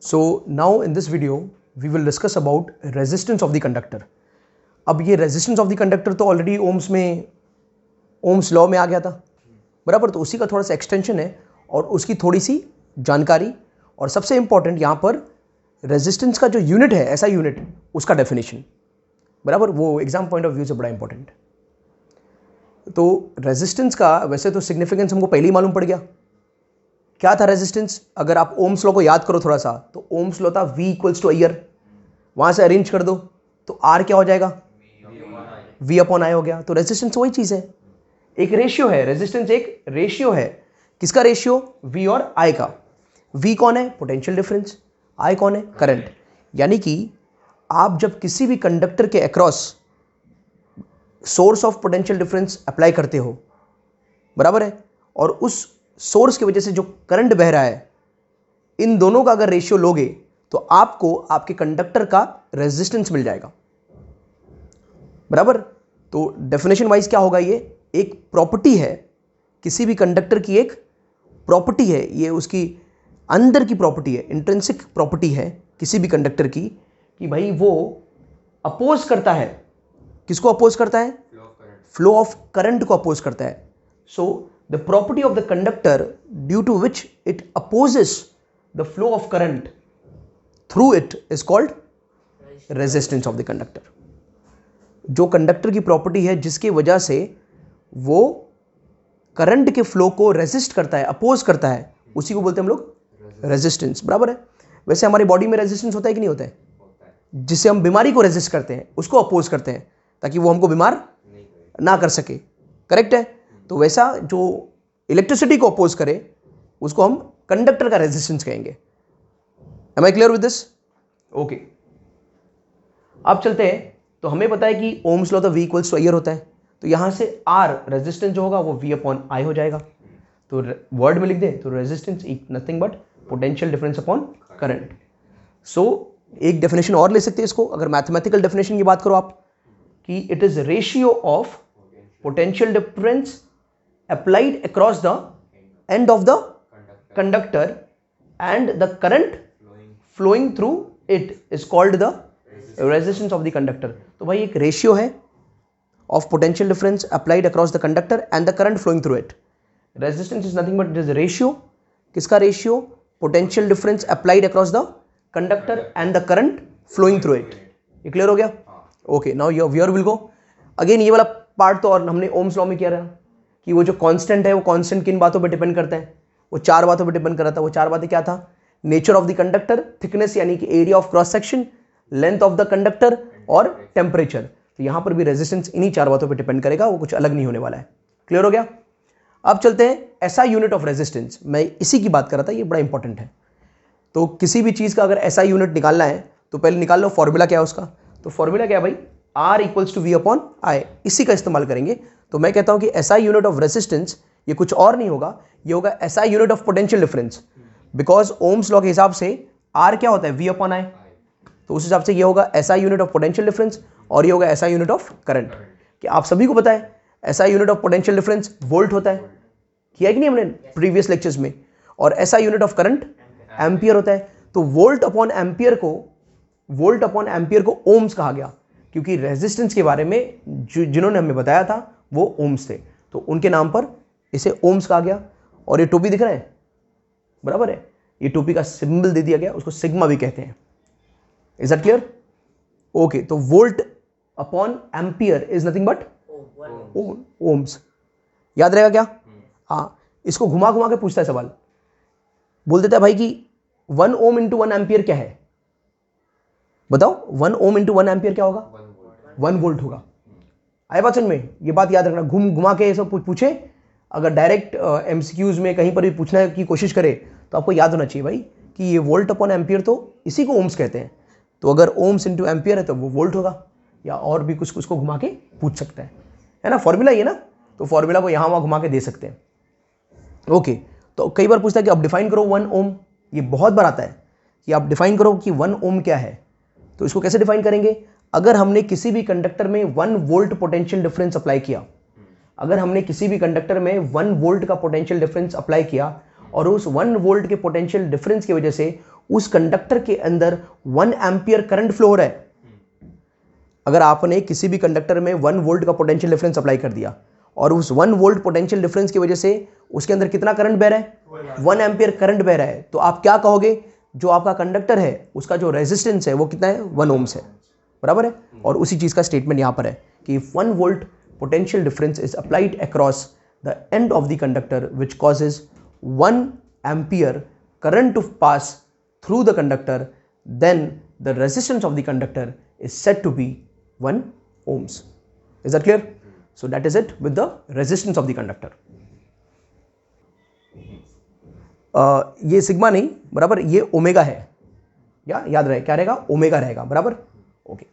So now in this video we will discuss about resistance of the conductor. अब ये resistance of the conductor तो already Ohm's law में आ गया था बराबर, तो उसी का थोड़ा सा एक्सटेंशन है और उसकी थोड़ी सी जानकारी, और सबसे इंपॉर्टेंट यहाँ पर रेजिस्टेंस का जो यूनिट है, ऐसा यूनिट, उसका डेफिनेशन बराबर, वो एग्जाम पॉइंट ऑफ व्यू से बड़ा इंपॉर्टेंट। तो रेजिस्टेंस का वैसे तो सिग्निफिकेंस हमको पहले ही मालूम पड़ गया। क्या था रेजिस्टेंस? अगर आप ओम्स लॉ को याद करो थोड़ा सा, तो ओम्स लॉ था V = IR, वहां से अरेंज कर दो तो R क्या हो जाएगा? V/I हो गया। तो रेजिस्टेंस वही चीज है, एक रेशियो है। रेजिस्टेंस एक रेशियो है। किसका रेशियो? V और I का। V कौन है? Potential difference. I कौन है? करंट। यानी कि आप जब किसी भी कंडक्टर के across source of potential difference apply करते हो बराबर है, और उस सोर्स की वजह से जो करंट बह रहा है, इन दोनों का अगर रेशियो लोगे तो आपको आपके कंडक्टर का रेजिस्टेंस मिल जाएगा बराबर। तो डेफिनेशन वाइज क्या होगा? ये एक प्रॉपर्टी है, किसी भी कंडक्टर की एक प्रॉपर्टी है, ये उसकी अंदर की प्रॉपर्टी है, इंट्रिंसिक प्रॉपर्टी है किसी भी कंडक्टर की, कि भाई वो अपोज करता है। किसको अपोज करता है? फ्लो ऑफ करंट को अपोज करता है। So the property of the conductor due to which it opposes the flow of current through it is called resistance of the conductor. जो कंडक्टर की प्रॉपर्टी है जिसकी वजह से वो करंट के फ्लो को रेजिस्ट करता है, अपोज करता है, उसी को बोलते हैं हम लोग रेजिस्टेंस बराबर है। वैसे हमारी बॉडी में रेजिस्टेंस होता है कि नहीं होता है? जिससे हम बीमारी को रेजिस्ट करते हैं, उसको अपोज करते हैं ताकि वो हमको बीमार ना कर सके, करेक्ट है? तो वैसा जो इलेक्ट्रिसिटी को अपोज करे उसको हम कंडक्टर का रेजिस्टेंस कहेंगे। Am I clear with this? Okay, अब चलते हैं। तो हमें पता है कि ओम्स लॉ तो V = IR होता है, तो यहां से R रेजिस्टेंस जो होगा वो V/I हो जाएगा। तो वर्ड में लिख दे तो resistance nothing but potential difference upon current. So एक डेफिनेशन और ले सकते हैं इसको, अगर मैथमेटिकल डेफिनेशन की बात करो आप, कि it is ratio of potential difference applied across the end of the conductor and the current flowing through it is called the resistance of the conductor. तो भाई एक रेशियो है of potential difference applied across the conductor and the current flowing through it. Resistance is nothing but it is ratio. किसका ratio? Potential difference applied across the conductor and the current flowing through it. ये clear हो गया? Okay, now your viewer will go again. ये वाला part तो और हमने Ohm's law में किया रहा कि वो जो कांस्टेंट है, वो कांस्टेंट किन बातों पे डिपेंड करता है? वो चार बातों पे डिपेंड कर रहा था। वो चार बातें क्या था? Nature of the conductor, thickness यानी कि area of cross section, length of the conductor और टेम्परेचर। तो यहां पर भी रेजिस्टेंस इन्हीं चार बातों पे डिपेंड करेगा, वो कुछ अलग नहीं होने वाला है। क्लियर हो गया? अब चलते हैं SI यूनिट ऑफ रेजिस्टेंस। मैं इसी की बात कर रहा था, ये बड़ा इंपॉर्टेंट है। तो किसी भी चीज का अगर SI यूनिट निकालना है तो पहले निकाल लो फॉर्मूला क्या है उसका। तो फॉर्मूला क्या है भाई? R = V/I, इसी का इस्तेमाल करेंगे। तो मैं कहता हूं कि SI यूनिट ऑफ रेजिस्टेंस ये कुछ और नहीं होगा, ये होगा SI unit of potential difference. Because Ohm's law के हिसाब से R क्या होता है? V/I। तो उस हिसाब से ये होगा SI unit of potential difference और ये होगा SI यूनिट ऑफ करंट। कि आप सभी को पता है SI unit of potential difference volt होता है, किया है कि नहीं हमने प्रीवियस लेक्चर्स में, और SI unit of current ampere होता है। तो वोल्ट अपॉन एम्पियर को ओम्स कहा गया, क्योंकि रेजिस्टेंस के बारे में जिन्होंने हमें बताया था वो ओम्स थे, तो उनके नाम पर इसे ओम्स कहा गया। और ये टोपी दिख रहा है बराबर है, ये टोपी का सिंबल दे दिया गया, उसको सिग्मा भी कहते हैं। Is that clear? ओके, तो volt upon ampere is nothing but ohms. याद रहेगा क्या? हाँ, इसको घुमा घुमा के पूछता है सवाल, बोल देता है भाई कि 1 ओम इंटू 1 एम्पियर क्या है? बताओ, 1 ओम इंटू 1 एम्पियर क्या होगा? 1 वोल्ट होगा। आए बात समझ में? ये बात याद रखना, घुम घुमा के ये सब पूछे। अगर डायरेक्ट MCQs में कहीं पर भी पूछने की कोशिश करे तो आपको याद होना चाहिए भाई कि ये वोल्ट अपॉन एम्पियर तो इसी को ओम्स कहते हैं। तो अगर ओम्स इंटू एम्पियर है तो वो वोल्ट होगा, या और भी कुछ उसको घुमा के पूछ सकता है ना? फॉर्मूला ये ना, तो फॉर्मूला को यहाँ वहाँ घुमा के दे सकते हैं। ओके, तो कई बार पूछता है कि आप डिफाइन करो 1 ओम। ये बहुत बार आता है कि आप डिफाइन करो कि 1 ओम क्या है। तो इसको कैसे डिफाइन करेंगे? अगर हमने किसी भी कंडक्टर में 1 वोल्ट पोटेंशियल डिफरेंस अप्लाई किया, अगर हमने किसी भी कंडक्टर में 1 वोल्ट का पोटेंशियल डिफरेंस अप्लाई किया और उस 1 वोल्ट के पोटेंशियल डिफरेंस की वजह से उस कंडक्टर के अंदर 1 एम्पियर करंट फ्लो हो रहा है। अगर आपने किसी भी कंडक्टर में 1 वोल्ट का पोटेंशियल डिफरेंस अप्लाई कर दिया और उस 1 वोल्ट पोटेंशियल डिफरेंस की वजह से उसके अंदर कितना करंट बह रहा है, 1 एम्पियर करंट बह रहा है, तो आप क्या कहोगे, जो आपका कंडक्टर है उसका जो रेजिस्टेंस है वो कितना है, 1 ओम्स है, बराबर है। और उसी चीज का स्टेटमेंट यहां पर है कि 1 volt potential difference is applied across the end of the conductor which causes 1 ampere current to pass through the conductor, then the resistance of the conductor is said to be 1 ohms. Is that clear? So that is it with the resistance of the conductor. ये sigma नहीं, बराबर, ये omega है, या याद रहे क्या रहेगा, ओमेगा रहेगा, बराबर, ओके।